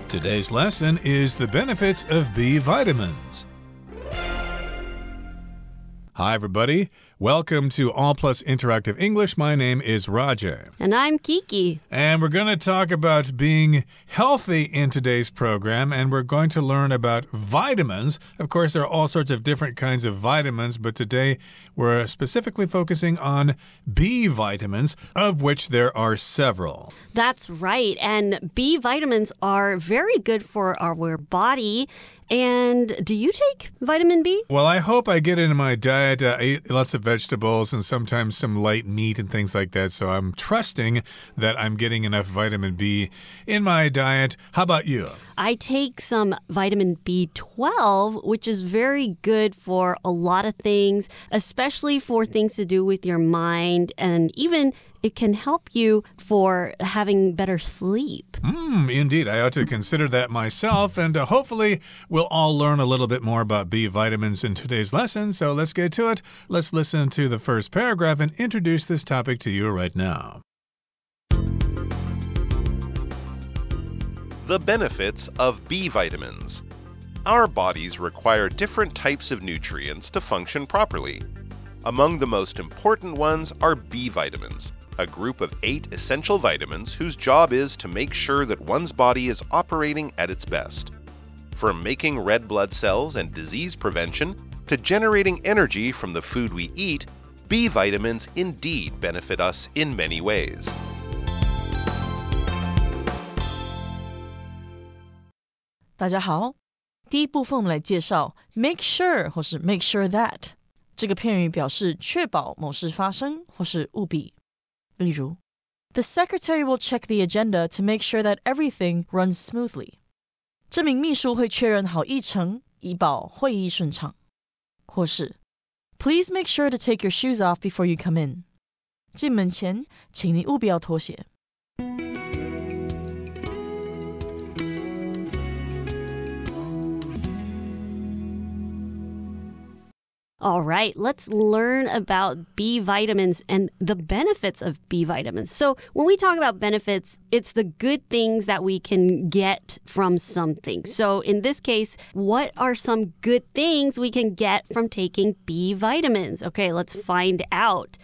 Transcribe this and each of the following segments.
Today's lesson is the benefits of B vitamins. Hi, everybody. Welcome to All+ Interactive English. My name is Roger. And I'm Kiki. And we're going to talk about being healthy in today's program, and we're going to learn about vitamins. Of course, there are all sorts of different kinds of vitamins, but today we're specifically focusing on B vitamins, of which there are several. That's right. And B vitamins are very good for our body. And do you take vitamin B? Well, I hope I get it in my diet. I eat lots of vegetables and sometimes some light meat and things like that. So I'm trusting that I'm getting enough vitamin B in my diet. How about you? I take some vitamin B12, which is very good for a lot of things, especially for things to do with your mind, and even it can help you for having better sleep. Indeed, I ought to consider that myself, and hopefully we'll all learn a little bit more about B vitamins in today's lesson. So let's get to it. Let's listen to the first paragraph and introduce this topic to you right now. The benefits of B vitamins. Our bodies require different types of nutrients to function properly. Among the most important ones are B vitamins, a group of 8 essential vitamins whose job is to make sure that one's body is operating at its best. From making red blood cells and disease prevention to generating energy from the food we eat, B vitamins indeed benefit us in many ways. 大家好，第一部分我们来介绍 make sure 或是 make sure that 这个片语表示确保某事发生或是务必。例如 The secretary will check the agenda to make sure that everything runs smoothly. 这名秘书会确认好议程，以保会议顺畅。或是 Please make sure to take your shoes off before you come in. 进门前，请你务必要脱鞋。All right, let's learn about B vitamins and the benefits of B vitamins. So when we talk about benefits, it's the good things that we can get from something. So in this case, what are some good things we can get from taking B vitamins? Okay, let's find out.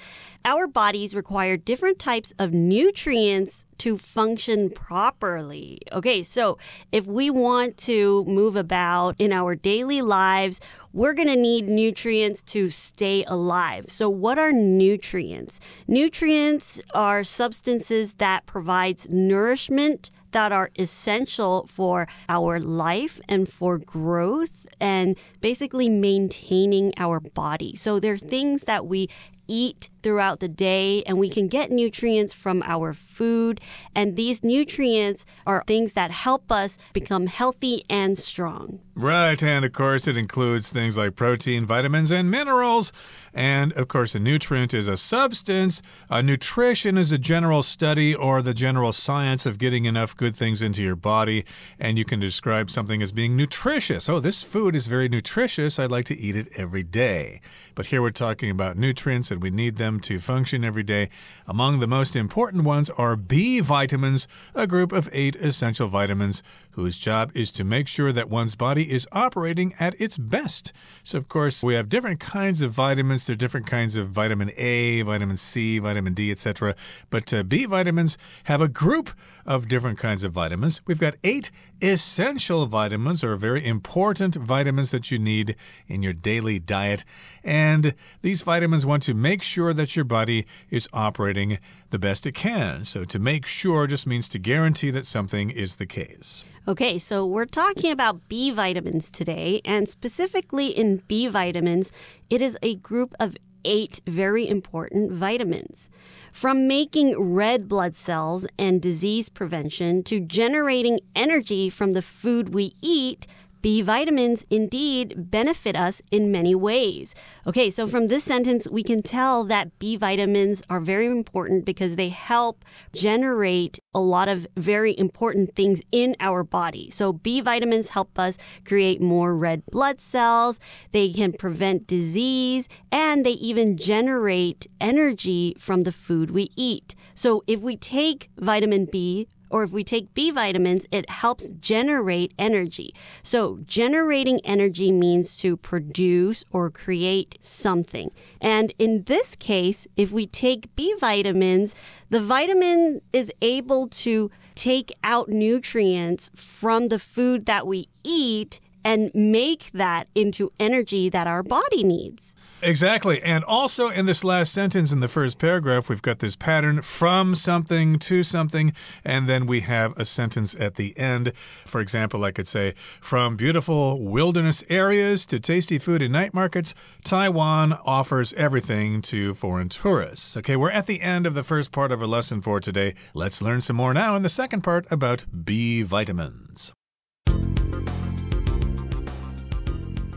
Our bodies require different types of nutrients to function properly. Okay, so if we want to move about in our daily lives, we're going to need nutrients to stay alive. So what are nutrients? Nutrients are substances that provides nourishment that are essential for our life and for growth and basically maintaining our body. So they're things that we eat throughout the day, and we can get nutrients from our food. And these nutrients are things that help us become healthy and strong. Right, and of course it includes things like protein, vitamins, and minerals. And of course a nutrient is a substance. Nutrition is a general study or the general science of getting enough good things into your body. And you can describe something as being nutritious. Oh, this food is very nutritious. I'd like to eat it every day. But here we're talking about nutrients, and we need them to function every day. Among the most important ones are B vitamins, a group of 8 essential vitamins whose job is to make sure that one's body is operating at its best. So, of course, we have different kinds of vitamins. There are different kinds of vitamin A, vitamin C, vitamin D, etc. But B vitamins have a group of different kinds of vitamins. We've got 8 essential vitamins, or very important vitamins that you need in your daily diet. And these vitamins want to make sure that your body is operating the best it can. So to make sure just means to guarantee that something is the case. Okay, so we're talking about B vitamins today, and specifically in B vitamins, it is a group of 8 very important vitamins. From making red blood cells and disease prevention to generating energy from the food we eat, B vitamins indeed benefit us in many ways. Okay, so from this sentence, we can tell that B vitamins are very important because they help generate a lot of very important things in our body. So B vitamins help us create more red blood cells, they can prevent disease, and they even generate energy from the food we eat. So if we take vitamin B, or if we take B vitamins, it helps generate energy. So generating energy means to produce or create something. And in this case, if we take B vitamins, the vitamin is able to take out nutrients from the food that we eat and make that into energy that our body needs. Exactly. And also in this last sentence in the first paragraph, we've got this pattern from something to something, and then we have a sentence at the end. For example, I could say, from beautiful wilderness areas to tasty food in night markets, Taiwan offers everything to foreign tourists. Okay, we're at the end of the first part of our lesson for today. Let's learn some more now in the second part about B vitamins.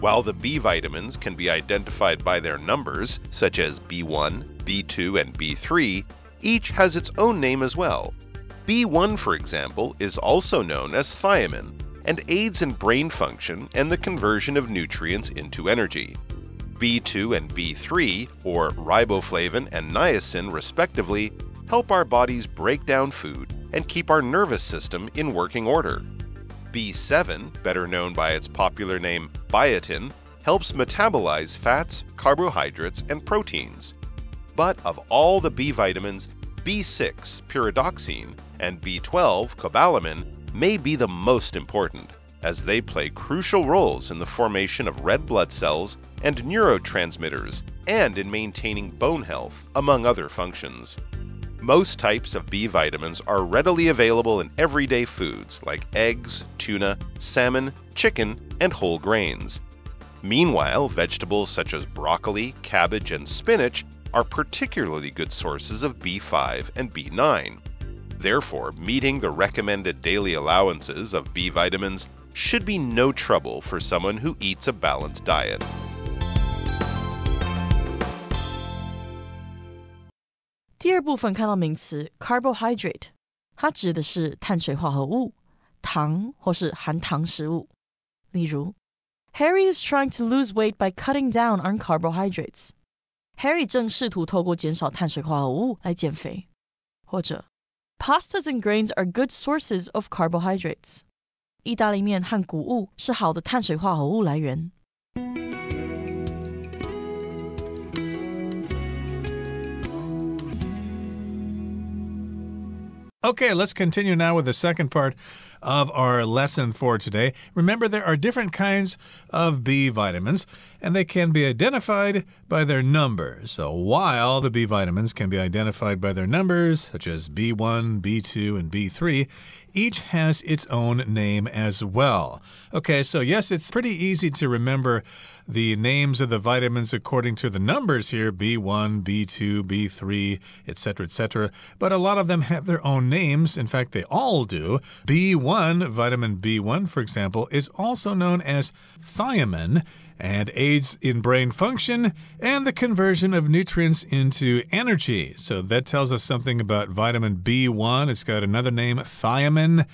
While the B vitamins can be identified by their numbers, such as B1, B2, and B3, each has its own name as well. B1, for example, is also known as thiamine and aids in brain function and the conversion of nutrients into energy. B2 and B3, or riboflavin and niacin respectively, help our bodies break down food and keep our nervous system in working order. B7, better known by its popular name biotin, helps metabolize fats, carbohydrates, and proteins. But of all the B vitamins, B6, pyridoxine, and B12, cobalamin, may be the most important, as they play crucial roles in the formation of red blood cells and neurotransmitters, and in maintaining bone health, among other functions. Most types of B vitamins are readily available in everyday foods like eggs, tuna, salmon, chicken, and whole grains. Meanwhile, vegetables such as broccoli, cabbage, and spinach are particularly good sources of B5 and B9. Therefore, meeting the recommended daily allowances of B vitamins should be no trouble for someone who eats a balanced diet. 第二部分看到名词 carbohydrate， 它指的是碳水化合物、糖或是含糖食物。例如 Harry is trying to lose weight by cutting down on carbohydrates. Harry 正试图透过减少碳水化合物来减肥。或者 Pastas and grains are good sources of carbohydrates. 意大利面和谷物是好的碳水化合物来源。Okay, let's continue now with the second part of our lesson for today. Remember, there are different kinds of B vitamins, and they can be identified by their numbers. So while the B vitamins can be identified by their numbers, such as B1, B2, and B3, each has its own name as well. Okay, so yes, it's pretty easy to remember the names of the vitamins according to the numbers here, B1, B2, B3, etc., etc. But a lot of them have their own names. In fact, they all do. B1, vitamin B1, for example, is also known as thiamine and aids in brain function and the conversion of nutrients into energy. So that tells us something about vitamin B1. It's got another name, thiamine.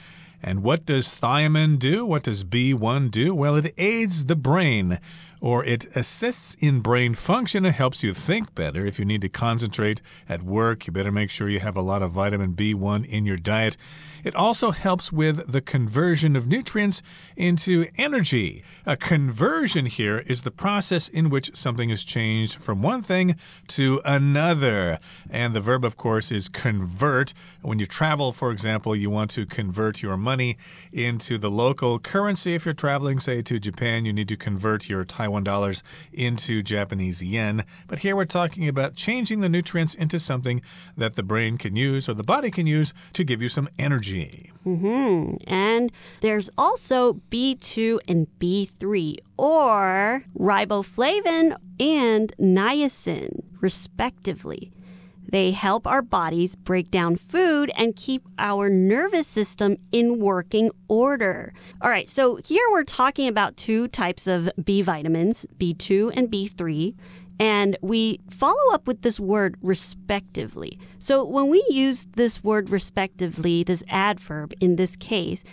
And what does thiamine do? What does B1 do? Well, it aids the brain, or it assists in brain function. It helps you think better. If you need to concentrate at work, you better make sure you have a lot of vitamin B1 in your diet. It also helps with the conversion of nutrients into energy. A conversion here is the process in which something is changed from one thing to another. And the verb, of course, is convert. When you travel, for example, you want to convert your money into the local currency. If you're traveling, say, to Japan, you need to convert your Taiwan dollars into Japanese yen. But here we're talking about changing the nutrients into something that the brain can use or the body can use to give you some energy. And there's also B2 and B3, or riboflavin and niacin, respectively. They help our bodies break down food and keep our nervous system in working order. All right, so here we're talking about two types of B vitamins, B2 and B3. And we follow up with this word respectively. So when we use this word respectively, this adverb in this case,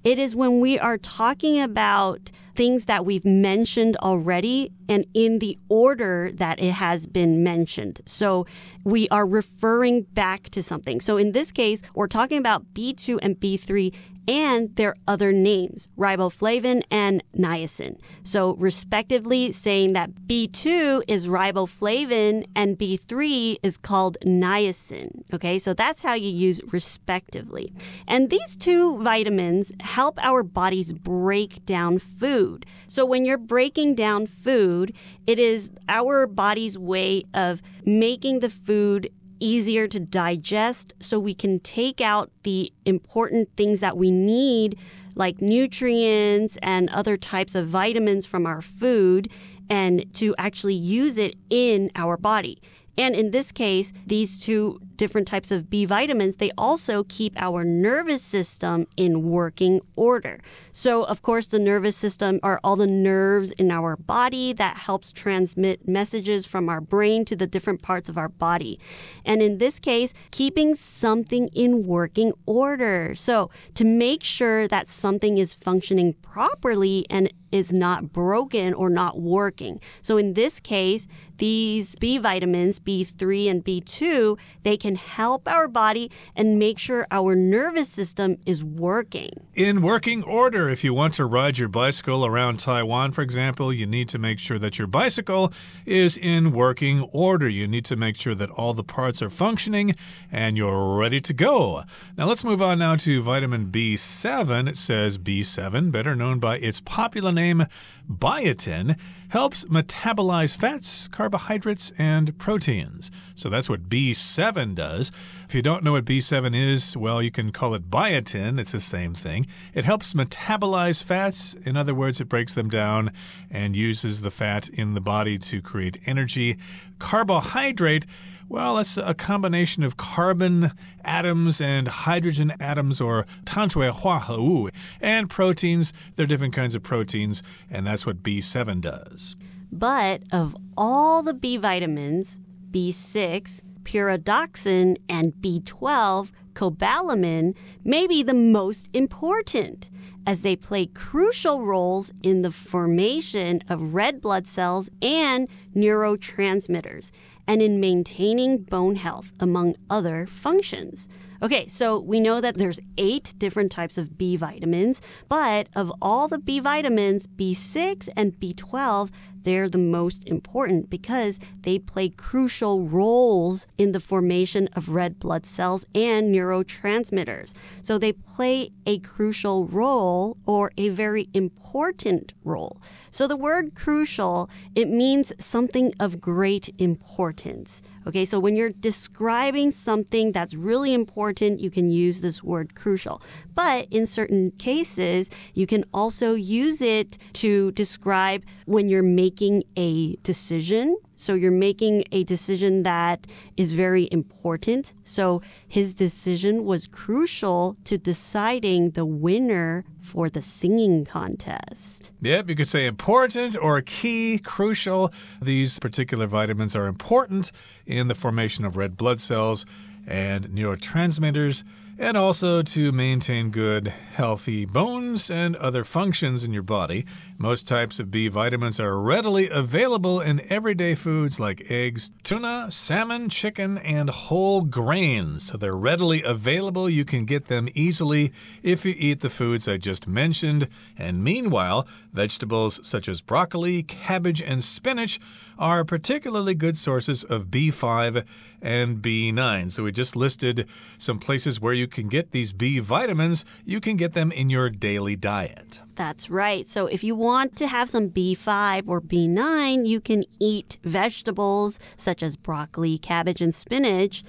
It is when we are talking about things that we've mentioned already and in the order that it has been mentioned. So we are referring back to something. So in this case, we're talking about B2 and B3 and their other names, riboflavin and niacin. So respectively saying that B2 is riboflavin and B3 is called niacin. Okay, so that's how you use respectively. And these two vitamins help our bodies break down food. So when you're breaking down food, it is our body's way of making the food easier to digest so we can take out the important things that we need, like nutrients and other types of vitamins from our food, and to actually use it in our body. And in this case, these two different types of B vitamins, they also keep our nervous system in working order. So, of course, the nervous system are all the nerves in our body that helps transmit messages from our brain to the different parts of our body. And in this case, keeping something in working order. So, to make sure that something is functioning properly and is not broken or not working. So in this case, these B vitamins, B3 and B2, they can help our body and make sure our nervous system is working. In working order, if you want to ride your bicycle around Taiwan, for example, you need to make sure that your bicycle is in working order. You need to make sure that all the parts are functioning and you're ready to go. Now let's move on now to vitamin B7. It says B7, better known by its popular name, biotin, helps metabolize fats, carbohydrates, and proteins. So that's what B7 does. If you don't know what B7 is, well, you can call it biotin. It's the same thing. It helps metabolize fats. In other words, it breaks them down and uses the fat in the body to create energy. Carbohydrate, well, that's a combination of carbon atoms and hydrogen atoms, or 碳水化合物. And proteins, there are different kinds of proteins, and that's what B7 does. But of all the B vitamins, B6, pyridoxine, and B12, cobalamin may be the most important, as they play crucial roles in the formation of red blood cells and neurotransmitters, and in maintaining bone health, among other functions. Okay, so we know that there's 8 different types of B vitamins, but of all the B vitamins, B6 and B12, they're the most important because they play crucial roles in the formation of red blood cells and neurotransmitters. So they play a crucial role, or a very important role. So the word crucial, it means something of great importance. Okay, so when you're describing something that's really important, you can use this word crucial. But in certain cases, you can also use it to describe when you're making a decision. So you're making a decision that is very important. So his decision was crucial to deciding the winner for the singing contest. Yep, you could say important or key, crucial. These particular vitamins are important in the formation of red blood cells and neurotransmitters, and also to maintain good, healthy bones and other functions in your body. Most types of B vitamins are readily available in everyday foods like eggs, tuna, salmon, chicken, and whole grains. So they're readily available. You can get them easily if you eat the foods I just mentioned. And meanwhile, vegetables such as broccoli, cabbage, and spinach are particularly good sources of B5 and B9. So we just listed some places where you can get these B vitamins. You can get them in your daily diet. That's right. So if you want to have some B5 or B9, you can eat vegetables such as broccoli, cabbage, and spinach.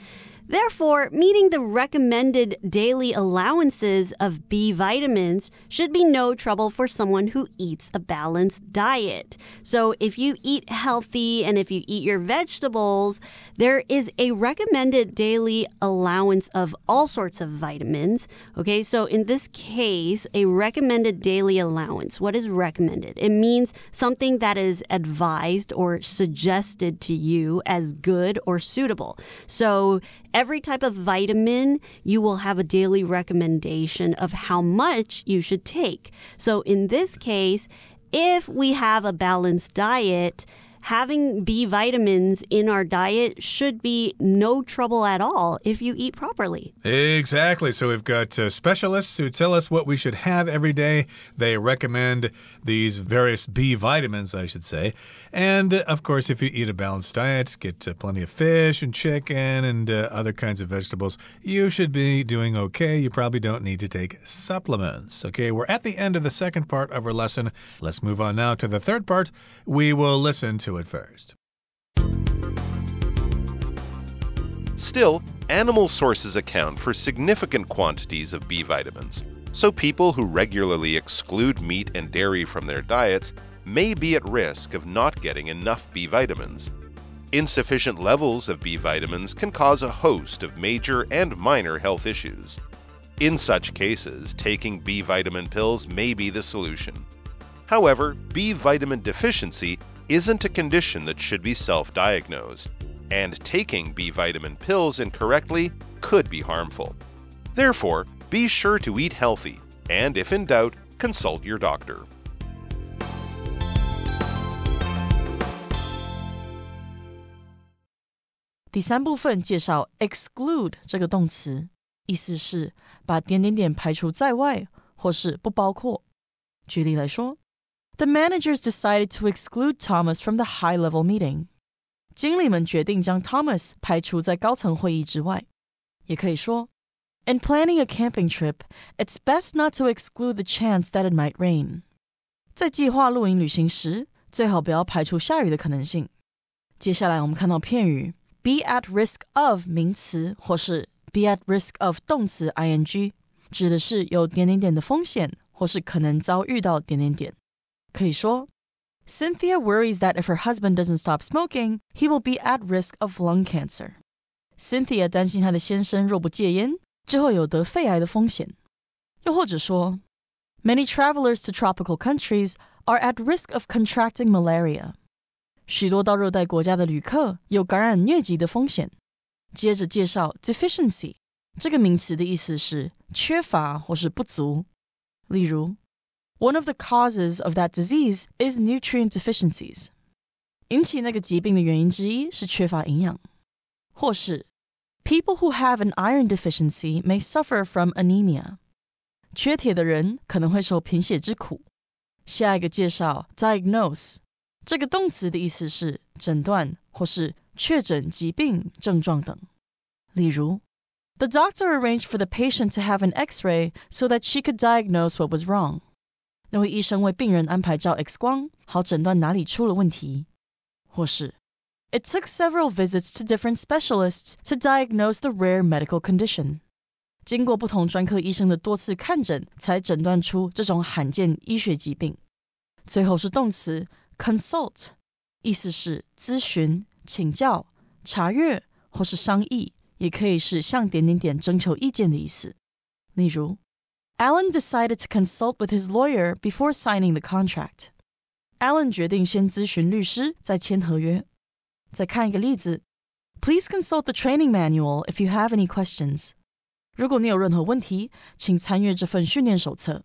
Therefore, meeting the recommended daily allowances of B vitamins should be no trouble for someone who eats a balanced diet. So if you eat healthy and if you eat your vegetables, there is a recommended daily allowance of all sorts of vitamins. Okay, so in this case, a recommended daily allowance. What is recommended? It means something that is advised or suggested to you as good or suitable. So every type of vitamin, you will have a daily recommendation of how much you should take. So in this case, if we have a balanced diet, having B vitamins in our diet should be no trouble at all if you eat properly. Exactly. So we've got specialists who tell us what we should have every day. They recommend these various B vitamins, I should say. And, of course, if you eat a balanced diet, get plenty of fish and chicken and other kinds of vegetables, you should be doing okay. You probably don't need to take supplements. Okay, we're at the end of the second part of our lesson. Let's move on now to the third part. We will listen to it first. Still, animal sources account for significant quantities of B vitamins, so people who regularly exclude meat and dairy from their diets may be at risk of not getting enough B vitamins. Insufficient levels of B vitamins can cause a host of major and minor health issues. In such cases, taking B vitamin pills may be the solution. However, B vitamin deficiency isn't a condition that should be self-diagnosed, and taking B vitamin pills incorrectly could be harmful. Therefore, be sure to eat healthy, and if in doubt, consult your doctor. 第三部分介绍 exclude 这个动词，意思是把点点点排除在外，或是不包括。举例来说， The managers decided to exclude Thomas from the high-level meeting. 经理们决定将 Thomas 排除在高层会议之外。也可以说 In planning a camping trip, it's best not to exclude the chance that it might rain. 在计划露营旅行时，最好不要排除下雨的可能性。接下来我们看到片语 be at risk of 名词，或是 be at risk of 动词 ing， 指的是有点点点的风险，或是可能遭遇到点点点。可以说 Cynthia worries that if her husband doesn't stop smoking, he will be at risk of lung cancer. Cynthia 担心她的先生若不戒烟，之后有得肺癌的风险。又或者说 Many travelers to tropical countries are at risk of contracting malaria. 许多到热带国家的旅客有感染疟疾的风险。接着介绍 deficiency 这个名词的意思是缺乏或是不足。例如One of the causes of that disease is nutrient deficiencies. 引起那个疾病的原因之一是缺乏营养。或是 People who have an iron deficiency may suffer from anemia. 缺铁的人可能会受贫血之苦。下一个介绍 diagnose 这个动词的意思是诊断或是确诊疾病症状等。例如 The doctor arranged for the patient to have an X-ray so that she could diagnose what was wrong.那位医生为病人安排照 X 光，好诊断哪里出了问题。或是 It took several visits to different specialists to diagnose the rare medical condition. 经过不同专科医生的多次看诊，才诊断出这种罕见医学疾病。最后是动词 consult， 意思是咨询、请教、查阅或是商议，也可以是向点点点征求意见的意思。例如Alan decided to consult with his lawyer before signing the contract. Alan 决定先咨询律师，再签合约。再看一个例子 Please consult the training manual if you have any questions. 如果你有任何问题，请参阅这份训练手册。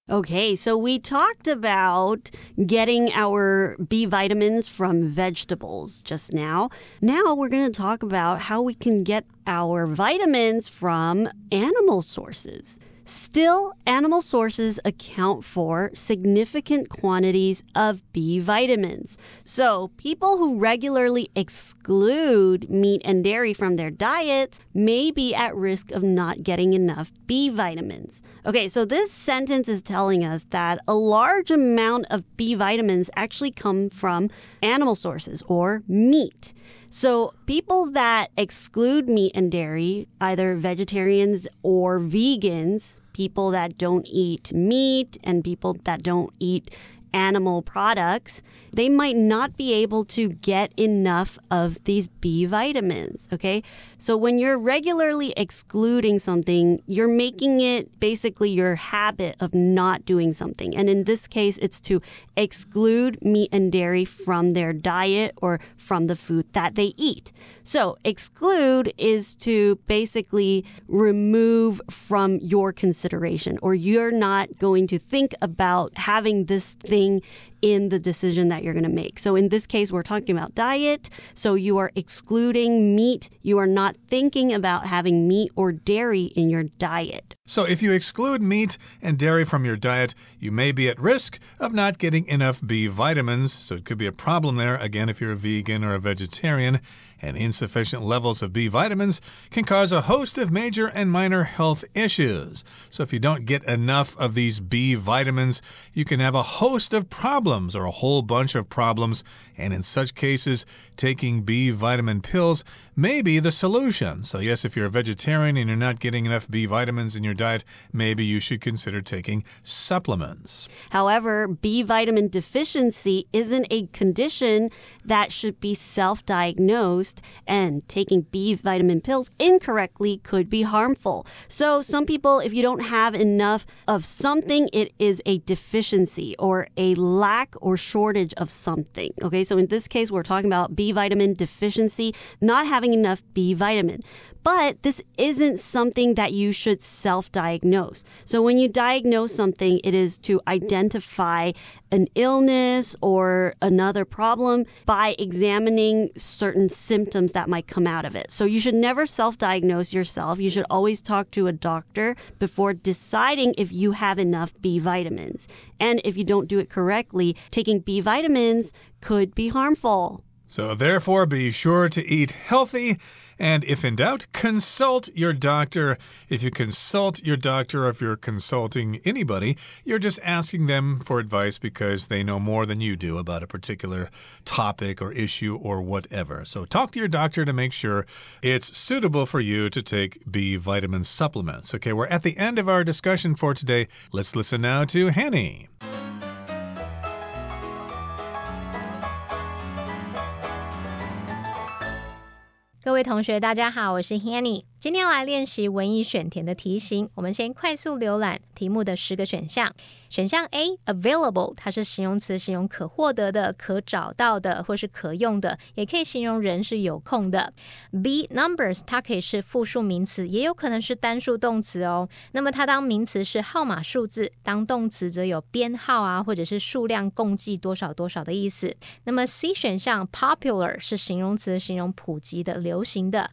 Okay, so we talked about getting our B vitamins from vegetables just now. Now we're going to talk about how we can get our vitamins from animal sources. Still, animal sources account for significant quantities of B vitamins. So, people who regularly exclude meat and dairy from their diets may be at risk of not getting enough B vitamins. Okay, so this sentence is telling us that a large amount of B vitamins actually come from animal sources or meat. So people that exclude meat and dairy, either vegetarians or vegans, people that don't eat meat and people that don't eat animal products, they might not be able to get enough of these B vitamins, okay? So when you're regularly excluding something, you're making it basically your habit of not doing something. And in this case, it's to exclude meat and dairy from their diet or from the food that they eat. So exclude is to basically remove from your consideration, or you're not going to think about having this thing in the decision that you're going to make. So in this case, we're talking about diet. So you are excluding meat. You are not thinking about having meat or dairy in your diet. So if you exclude meat and dairy from your diet, you may be at risk of not getting enough B vitamins. So it could be a problem there, again, if you're a vegan or a vegetarian. And insufficient levels of B vitamins can cause a host of major and minor health issues. So if you don't get enough of these B vitamins, you can have a host of problems or a whole bunch of problems. And in such cases, taking B vitamin pills may be the solution. So yes, if you're a vegetarian and you're not getting enough B vitamins in your diet, maybe you should consider taking supplements. However, B vitamin deficiency isn't a condition that should be self-diagnosed, and taking B vitamin pills incorrectly could be harmful. So some people, if you don't have enough of something, it is a deficiency or a lack or shortage of something. Okay, so in this case, we're talking about B vitamin deficiency, not having enough B vitamin. But this isn't something that you should self-diagnose. So when you diagnose something, it is to identify an illness or another problem by examining certain symptoms that might come out of it. So you should never self-diagnose yourself. You should always talk to a doctor before deciding if you have enough B vitamins. And if you don't do it correctly, taking B vitamins could be harmful. So therefore, be sure to eat healthy. And if in doubt, consult your doctor. If you consult your doctor, or if you're consulting anybody, you're just asking them for advice because they know more than you do about a particular topic or issue or whatever. So talk to your doctor to make sure it's suitable for you to take B vitamin supplements. Okay, we're at the end of our discussion for today. Let's listen now to Hanny. 各位同学大家好，我是 Hanny。 今天要来练习文意选填的题型，我们先快速浏览题目的10个选项。选项 A available 它是形容词，形容可获得的、可找到的或是可用的，也可以形容人是有空的。 B numbers 它可以是复数名词，也有可能是单数动词哦。那么它当名词是号码数字，当动词则有编号啊或者是数量共计多少多少的意思。那么 C 选项 popular 是形容词，形容普及的、流行的。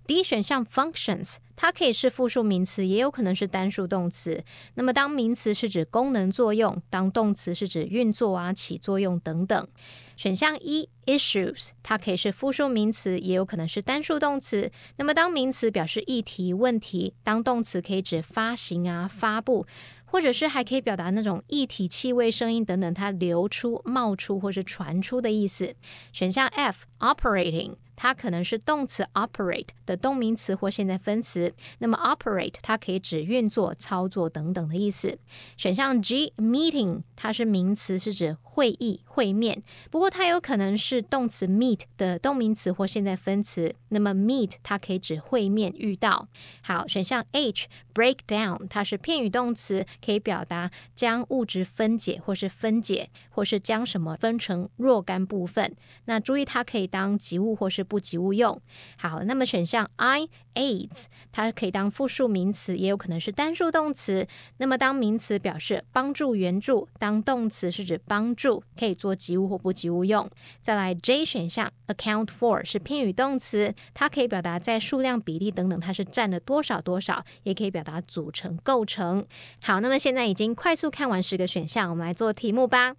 D 选项 functions 它可以是复数名词，也有可能是单数动词。那么当名词是指功能作用，当动词是指运作啊、起作用等等。选项 E issues 它可以是复数名词，也有可能是单数动词。那么当名词表示议题、问题，当动词可以指发行啊、发布，或者是还可以表达那种液体、气味、声音等等它流出、冒出或是传出的意思。选项 F operating它可能是动词 operate 的动名词或现在分词，那么 operate 它可以指运作、操作等等的意思。选项 G meeting 它是名词，是指会议、会面，不过它有可能是动词 meet 的动名词或现在分词，那么 meet 它可以指会面、遇到。好，选项 H break down 它是片语动词，可以表达将物质分解或是分解，或是将什么分成若干部分。那注意它可以当及物或是不及物用。好，那么选项 I aids 它可以当复数名词，也有可能是单数动词。那么当名词表示帮助、援助，当动词是指帮助，可以做及物或不及物用。再来 J 选项 account for 是片语动词，它可以表达在数量、比例等等它是占了多少多少，也可以表达组成、构成。好，那么现在已经快速看完10个选项，我们来做题目吧。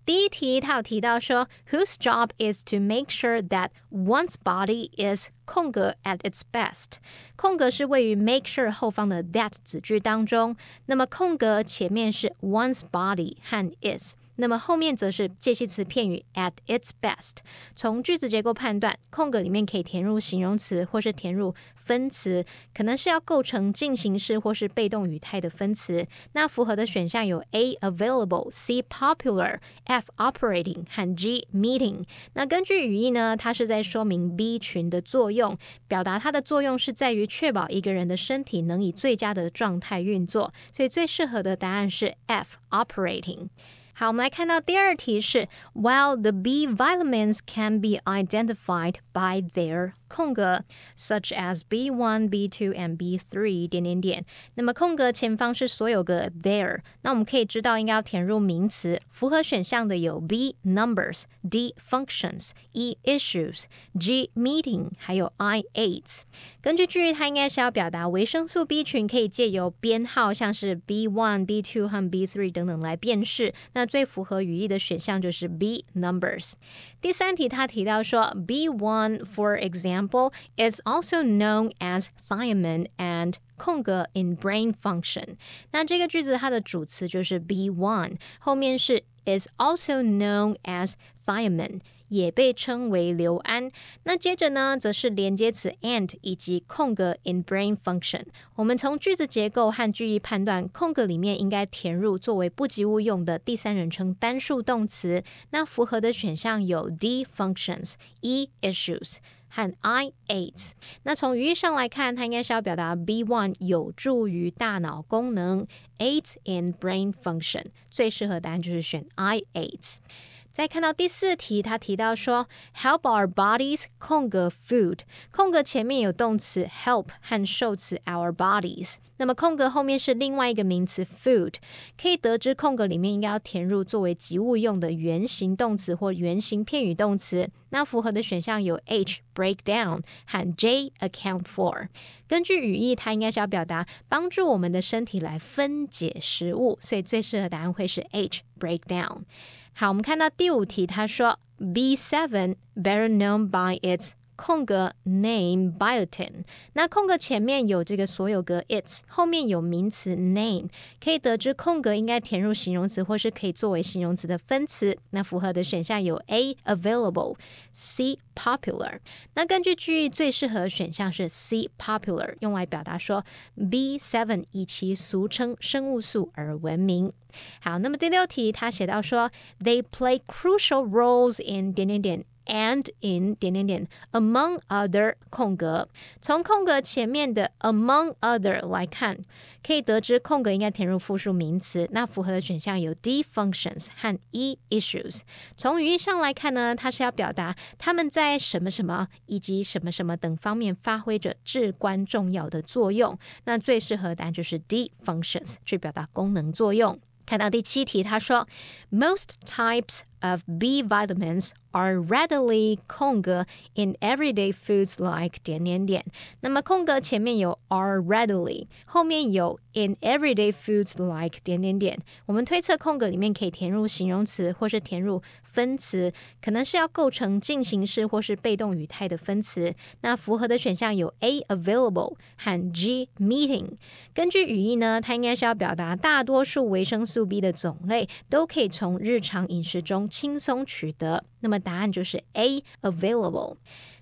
第一题它有提到说 Whose job is to make sure that one's body is 空格 at its best 空格是位于 make sure 后方的 that 子句当中，那么空格前面是 one's body 和 is，那么后面则是介系词片语 at its best。 从句子结构判断，空格里面可以填入形容词或是填入分词，可能是要构成进行式或是被动语态的分词。那符合的选项有 A available、 C popular、 F operating 和 G meeting。 那根据语义呢，它是在说明 B 群的作用，表达它的作用是在于确保一个人的身体能以最佳的状态运作，所以最适合的答案是 F operating。好，我们来看到第二题是 While the B vitamins can be identified by their 空格 such as B1, B2 and B3 点点点。那么空格前方是所有个 their， 那我们可以知道应该要填入名词，符合选项的有 B numbers、 D functions、 E issues、 G meeting 还有 I aids。 根据句意，它应该是要表达维生素 B 群可以借由编号像是 B1、 B2 和 B3 等等来辨识，那最符合语义的选项就是 B numbers。 第三题他提到说 B1 for example is also known as thiamine and 空格 in brain function。 那这个句子它的主词就是 B1， 后面是 is also known as thiamine， 也被称为硫胺。那接着呢则是连接词 and 以及空格 in brain function。 我们从句子结构和句意判断，空格里面应该填入作为不及物用的第三人称单数动词。那符合的选项有 D functions、 E issues和 I aids。 那从语义上来看，它应该是要表达 B1 有助于大脑功能， aids in brain function， 最适合答案就是选 I aids。再看到第四题，他提到说 help our bodies 空格 food， 空格前面有动词 help 和受词 our bodies， 那么空格后面是另外一个名词 food， 可以得知空格里面应该要填入作为及物用的原形动词或原形片语动词。那符合的选项有 H break down 和 J account for。 根据语义，它应该是要表达帮助我们的身体来分解食物，所以最适合答案会是 H break down。 好，我们看到第五题，他说 B7 better known by its 空格 name biotin。 那空格前面有这个所有格 its， 后面有名词 name， 可以得知空格应该填入形容词或是可以作为形容词的分词。那符合的选项有 A available、 C popular。 那根据句意，最适合的选项是 C popular， 用来表达说 B7 以其俗称生物素而闻名。好，那么第六题他写到说 They play crucial roles in 点点点and in 点点点 among other 空格。从空格前面的 among other 来看，可以得知空格应该填入复数名词。那符合的选项有 D functions 和 E issues。 从语义上来看呢，它是要表达他们在什么什么以及什么什么等方面发挥着至关重要的作用。那最适合的答案就是 D functions， 去表达功能作用。看到第七题，他说 Most types of B vitamins are readily 空格 in everyday foods like 点点点。那么空格前面有 are readily， 后面有 in everyday foods like 点点点。我们推测空格里面可以填入形容词或是填入分词，可能是要构成进行式或是被动语态的分词。那符合的选项有 A available 和 G meeting。 根据语义呢，它应该是要表达大多数维生素 B 的种类都可以从日常饮食中轻松取得，那么答案就是 A available。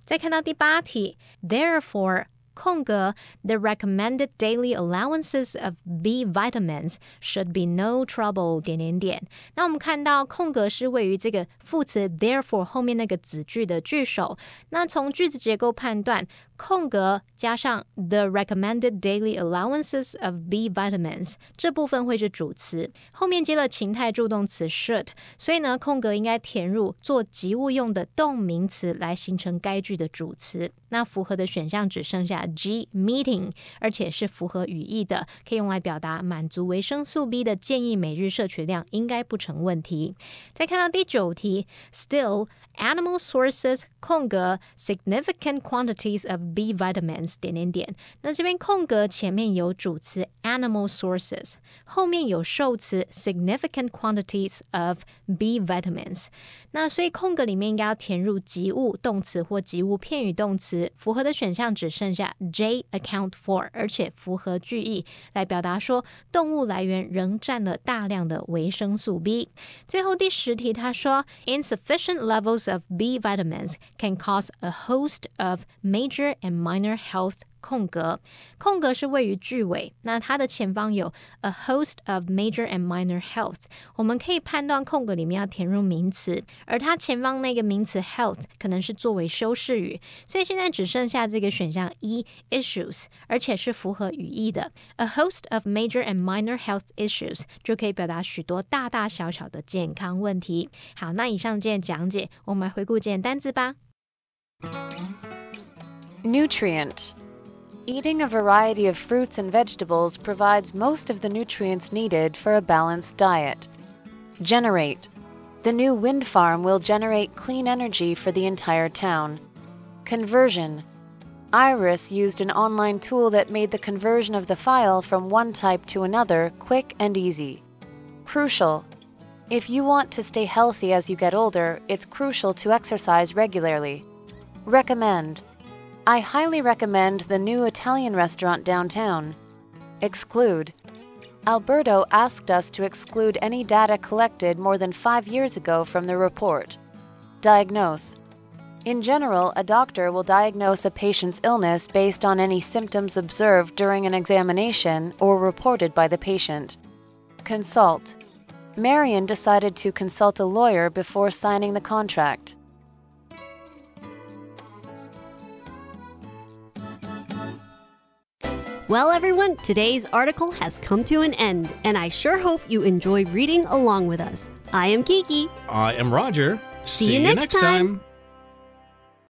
再看到第八题 Therefore空格 The recommended daily allowances of B vitamins should be no trouble 点点点。那我们看到空格是位于这个副词 therefore 后面那个子句的句首。那从句子结构判断，空格加上 the recommended daily allowances of B vitamins 这部分会是主词，后面接了情态助动词 should， 所以呢空格应该填入做及物用的动名词来形成该句的主词。那符合的选项只剩下 G meeting， 而且是符合语义的，可以用来表达满足维生素 B 的建议每日摄取量应该不成问题。再看到第九题 Still animal sources 空格 significant quantities of B vitamins 点点点。那这边空格前面有主词 animal sources， 后面有受词 significant quantities of B vitamins。那所以空格里面应该要填入及物动词或及物片语动词，符合的选项只剩下 J account for， 而且符合句意，来表达说动物来源仍占了大量的维生素 B。最后第10题他说 insufficient levels of B vitamins can cause a host of major and minor health空格是位于句尾，那它的前方有 a host of major and minor health， 我们可以判断空格里面要填入名词，而它前方那个名词 health 可能是作为修饰语，所以现在只剩下这个选项 E issues， 而且是符合语义的 a host of major and minor health issues 就可以表达许多大大小小的健康问题。好，那以上今天讲解，我们来回顾今天单字吧。Nutrient. Eating a variety of fruits and vegetables provides most of the nutrients needed for a balanced diet. Generate. The new wind farm will generate clean energy for the entire town. Conversion. Iris used an online tool that made the conversion of the file from one type to another quick and easy. Crucial. If you want to stay healthy as you get older, it's crucial to exercise regularly. Recommend. I highly recommend the new Italian restaurant downtown. Exclude. Alberto asked us to exclude any data collected more than 5 years ago from the report. Diagnose. In general, a doctor will diagnose a patient's illness based on any symptoms observed during an examination or reported by the patient. Consult. Marion decided to consult a lawyer before signing the contract. Well, everyone, today's article has come to an end, and I sure hope you enjoy reading along with us. I am Kiki. I am Roger. See you next time.